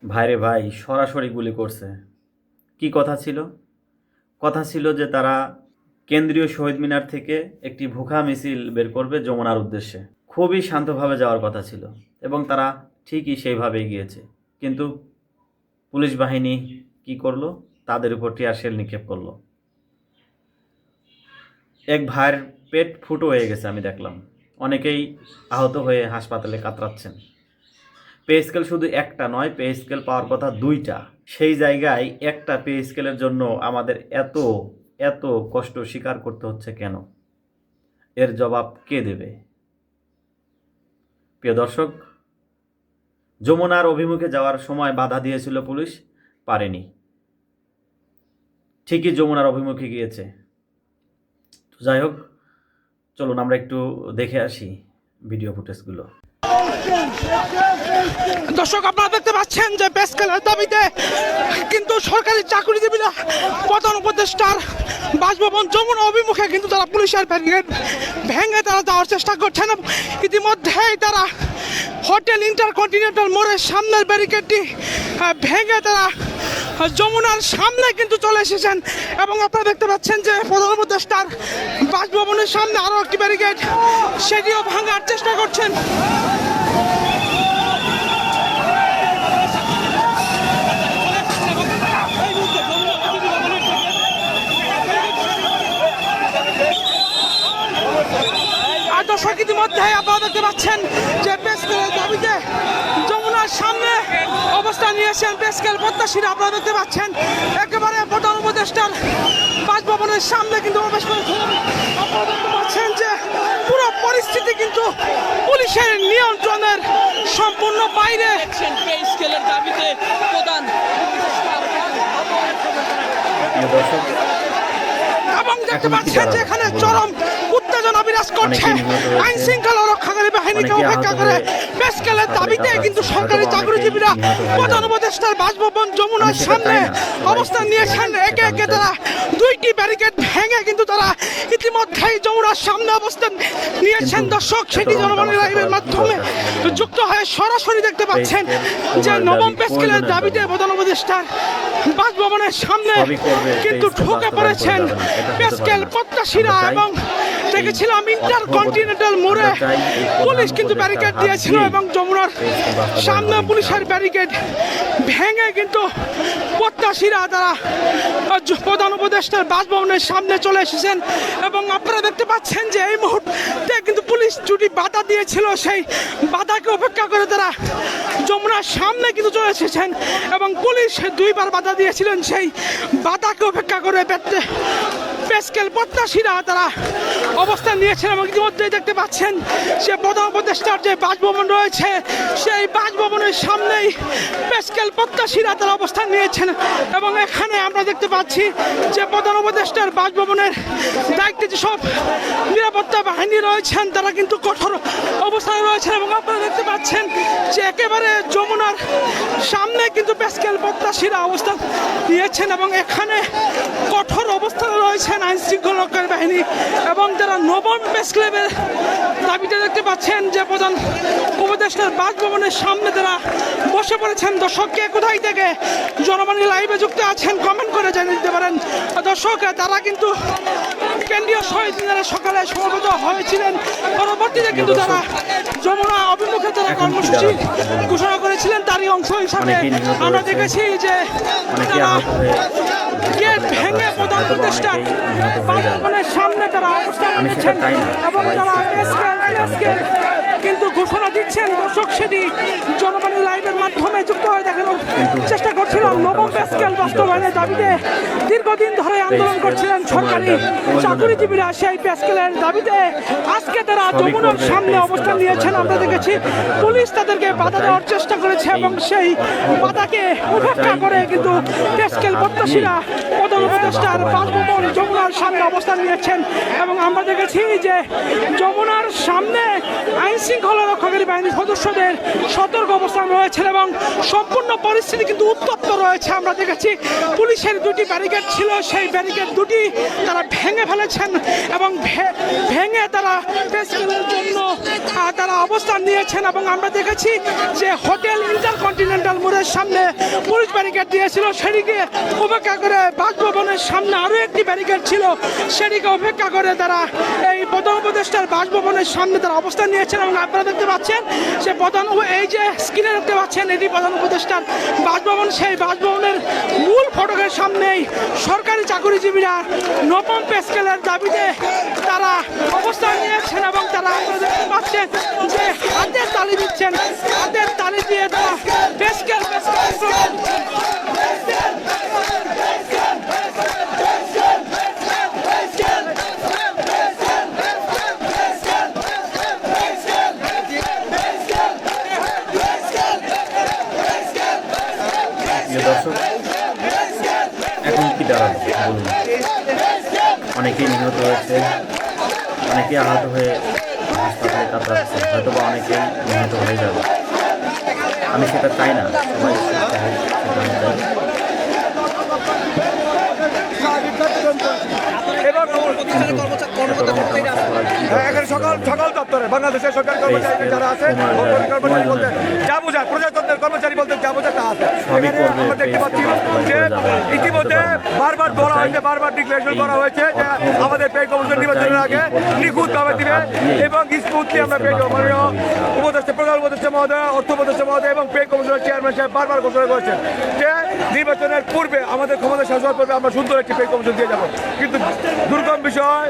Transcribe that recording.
ভাইরে ভাই সরাসরি গুলি করছে। কি কথা ছিল? কথা ছিল যে তারা কেন্দ্রীয় শহীদ মিনার থেকে একটি ভুখা মিছিল বের করবে যমুনার উদ্দেশ্যে। খুবই শান্তভাবে যাওয়ার কথা ছিল এবং তারা ঠিকই সেইভাবেই গিয়েছে। কিন্তু পুলিশ বাহিনী কি করলো? তাদের উপর টিয়ার শেল নিক্ষেপ করলো। এক ভাইয়ের পেট ফুটো হয়ে গেছে, আমি দেখলাম। অনেকেই আহত হয়ে হাসপাতালে কাতরাচ্ছেন। পে স্কেল শুধু একটা নয়, পে স্কেল পাওয়ার কথা দুইটা। সেই জায়গায় একটা পে স্কেলের জন্য আমাদের এত এত কষ্ট স্বীকার করতে হচ্ছে কেন? এর জবাব কে দেবে? প্রিয় দর্শক, যমুনার অভিমুখে যাওয়ার সময় বাধা দিয়েছিল পুলিশ, পারেনি। ঠিকই যমুনার অভিমুখে গিয়েছে। যাই হোক, চলুন আমরা একটু দেখে আসি ভিডিও ফুটেজগুলো। দর্শক, আপনারা দেখতে পাচ্ছেন যে পে স্কেলের দাবিতে কিন্তু সরকারি চাকরিজীবীরা প্রধান উপদেষ্টার বাসভবন যমুনা অভিমুখে কিন্তু তারা পুলিশের ব্যারিকেড ভেঙে তারা যাওয়ার চেষ্টা করছেন। ইতিমধ্যেই তারা হোটেল ইন্টারকন্টিনেন্টাল মোড়ের সামনের ব্যারিকেডটি ভেঙে তারা যমুনার সামনে কিন্তু চলে এসেছেন এবং আপনারা দেখতে পাচ্ছেন যে প্রধান উপদেষ্টার বাসভবনের সামনে আরও একটি ব্যারিকেড, সেটিও ভাঙার চেষ্টা করছেন। দর্শক, ইতিমধ্যে আপনারা দেখতে পাচ্ছেন যে পে স্কেলের দাবিতে যমুনার সামনে অবস্থান নিয়েছেন পে স্কেল প্রত্যাশীরা। আপনারা দেখতে পাচ্ছেন একেবারে প্রধান উপদেষ্টার বাসভবনের সামনে কিন্তু প্রবেশ করেছেন। আপনারা দেখতে পাচ্ছেন যে পুরো পরিস্থিতি কিন্তু পুলিশের নিয়ন্ত্রণের সম্পূর্ণ বাইরে। পে স্কেলের দাবিতে প্রধান এবং দেখতে পাচ্ছেন যে এখানে চরম উত্তেজনা বিরাজ করছে। আইন শৃঙ্খলা রক্ষাকারী বাহিনীকে উপেক্ষা করে পে স্কেলের দাবিতে কিন্তু সরকারি চাকরিজীবীরা প্রধান উপদেষ্টার বাসভবন যমুনার সামনে অবস্থান নিয়েছেন। একে একে তারা দুইটি ব্যারিকেড ভেঙে কিন্তু তারা ইতিমধ্যেই যমুনার সামনে অবস্থান নিয়েছেন। দর্শক, সেটি জনগণের লাইভের মাধ্যমে যুক্ত হয়ে সরাসরি দেখতে পাচ্ছেন যে নবম পে স্কেলের দাবিতে প্রধান উপদেষ্টার বাসভবনের সামনে কিন্তু ঢুকে পড়েছেন পে স্কেল প্রত্যাশীরা। এবং দেখেছিলাম ইন্টারকন্টিনেন্টাল মোড়ে পুলিশ কিন্তু ব্যারিকেড দিয়েছিল এবং যমুনার সামনে পুলিশের ব্যারিকেড ভেঙে কিন্তু প্রত্যাশীরা তারা প্রধান উপদেষ্টার বাসভবনের সামনে চলে এসেছেন। এবং আপনারা দেখতে পাচ্ছেন যে এই মুহূর্তে কিন্তু পুলিশ দুটি বাধা দিয়েছিল, সেই বাধাকে উপেক্ষা করে তারা যমুনার সামনে কিন্তু চলে এসেছেন এবং পুলিশ দুইবার বাধা দিয়েছিলেন, সেই বাধাকে উপেক্ষা করে পে স্কেল প্রত্যাশীরা তারা অবস্থান নিয়েছেন। এবং ইতিমধ্যেই দেখতে পাচ্ছেন যে প্রধান উপদেষ্টার যে বাসভবন রয়েছে সেই বাসভবনের সামনেই পে স্কেল প্রত্যাশীরা তারা অবস্থান নিয়েছেন। এবং এখানে আমরা দেখতে পাচ্ছি যে প্রধান উপদেষ্টার বাসভবনের দায়িত্বে যেসব নিরাপত্তা বাহিনী রয়েছেন তারা কিন্তু কঠোর অবস্থানে রয়েছেন। এবং আপনারা দেখতে পাচ্ছেন যে একেবারে যমুনার সামনে কিন্তু পে স্কেল প্রত্যাশীরা অবস্থান নিয়েছেন এবং এখানে কঠোর অবস্থানে রয়েছেন আইন শৃঙ্খলা রক্ষাকারী বাহিনী। এবং যারা নবম পে স্কেলের দাবিতে দেখতে পাচ্ছেন যে প্রধান উপদেষ্টার বাসভবনের সামনে তারা বসে পড়েছেন। দর্শককে কোথায় থেকে জনবাণী লাইভে যুক্ত আছেন কমেন্ট করে জানিয়ে দিতে পারেন। দর্শক, তারা কিন্তু কেন্দ্রীয় শহীদ মিনারে সকালে সমবেত হয়েছিলেন, পরবর্তীতে কিন্তু তারা যমুনা অভিমুখে তারা কর্মসূচি ঘোষণা করেছিলেন। তারই অংশ হিসাবে আমরা দেখেছি যে তারা গেট ভেঙে প্রধান উপদেষ্টার বাসভবনের সামনে তারা অবস্থান নিয়েছেন এবং তারা কিন্তু ঘোষণা দিচ্ছেন। দর্শক, সেটি জনবাণী লাইভের মাধ্যমে যুক্ত হয়ে দেখানোর চেষ্টা করছিলাম। নবম পে স্কেল বাস্তবায়নের দাবিতে দীর্ঘদিন ধরে আন্দোলন করছিলেন সরকারি চাকরিজীবীরা। সেই পে স্কেলের দাবিতে আজকে তারা যমুনার সামনে অবস্থান নিয়েছেন। আমরা দেখেছি পুলিশ তাদেরকে বাধা দেওয়ার চেষ্টা করেছে এবং সেই বাধাকে উপেক্ষা করে কিন্তু পে স্কেল প্রত্যাশীরা প্রধান উপদেষ্টার বাসভবন যমুনার সামনে অবস্থান নিয়েছেন। এবং আমরা দেখেছি যে যমুনার সামনে আইন শৃঙ্খলা রক্ষাকারী বাহিনীর সদস্যদের সতর্ক অবস্থান রয়েছে এবং সম্পূর্ণ পরিস্থিতি কিন্তু উত্তপ্ত রয়েছে। আমরা দেখেছি পুলিশের দুটি ব্যারিকেড ছিল সেই ব্যারিকেড দুটি তারা ভেঙে ফেলেছেন এবং ভেঙে তারা প্রেস ক্লাবের জন্য তারা অবস্থান নিয়েছেন। এবং আমরা দেখেছি যে হোটেল ইন্টারকন্টিনেন্টাল মোড়ের সামনে পুলিশ ব্যারিকেড দিয়েছিল, সেটিকে উপেক্ষা করে বাসভবনের সামনে আরও একটি ব্যারিকেড ছিল, সেটিকে উপেক্ষা করে তারা এই প্রধান উপদেষ্টার বাসভবনের সামনে তারা অবস্থান নিয়েছেন। এবং আপনারা দেখতে পাচ্ছেন যে এই যে স্ক্রিনে দেখতে পাচ্ছেন এটি প্রধান উপদেষ্টার বাসভবন। সেই বাসভবনের মূল ফটকের সামনেই সরকারি চাকরিজীবীরা নবম পে স্কেলের দাবিতে তারা অবস্থান নিয়েছেন এবং তারা আপনারা দেখতে পাচ্ছেন যে হাতের তালি দিচ্ছেন, হাতের তালি দিয়ে তারা পে স্কেল দর্শক, এখন কি দাঁড়ালো বলুন? অনেকেই নিহত হয়েছে, অনেকেই আহত হয়ে হাসপাতালে কাতরাচ্ছে, হয়তো বা অনেকেই নিহত হয়ে যাবে। আমি সেটা চাই না, সবাই সেটা আমি চাই। সকল দপ্তরে বাংলাদেশের সরকারি কর্মচারী যারা আছে, কর্মচারী বলতে যা বোঝায়, প্রজাতন্ত্রের কর্মচারী বলতে যা বোঝায় তা আছে। আমরা দেখতে পাচ্ছি যে ইতিমধ্যে বারবার বলা হয়েছে, বারবার ডিক্লারেশন করা হয়েছে যে আমাদের পে কমিশন নির্বাচনের আগে নিখুঁতভাবে দিবে এবং স্মুথলি আমরা পে মাননীয় উপদেষ্টা, প্রধান উপদেষ্টা মহোদয়, অর্থ উপদেষ্টা মহোদয় এবং পে কমিশনের চেয়ারম্যান সাহেব বারবার ঘোষণা করেছেন যে নির্বাচনের পূর্বে আমাদের ক্ষমতা শাসন করবে, আমরা সুন্দর একটি পে কমিশন দিয়ে যাবো। কিন্তু দুর্গম বিষয়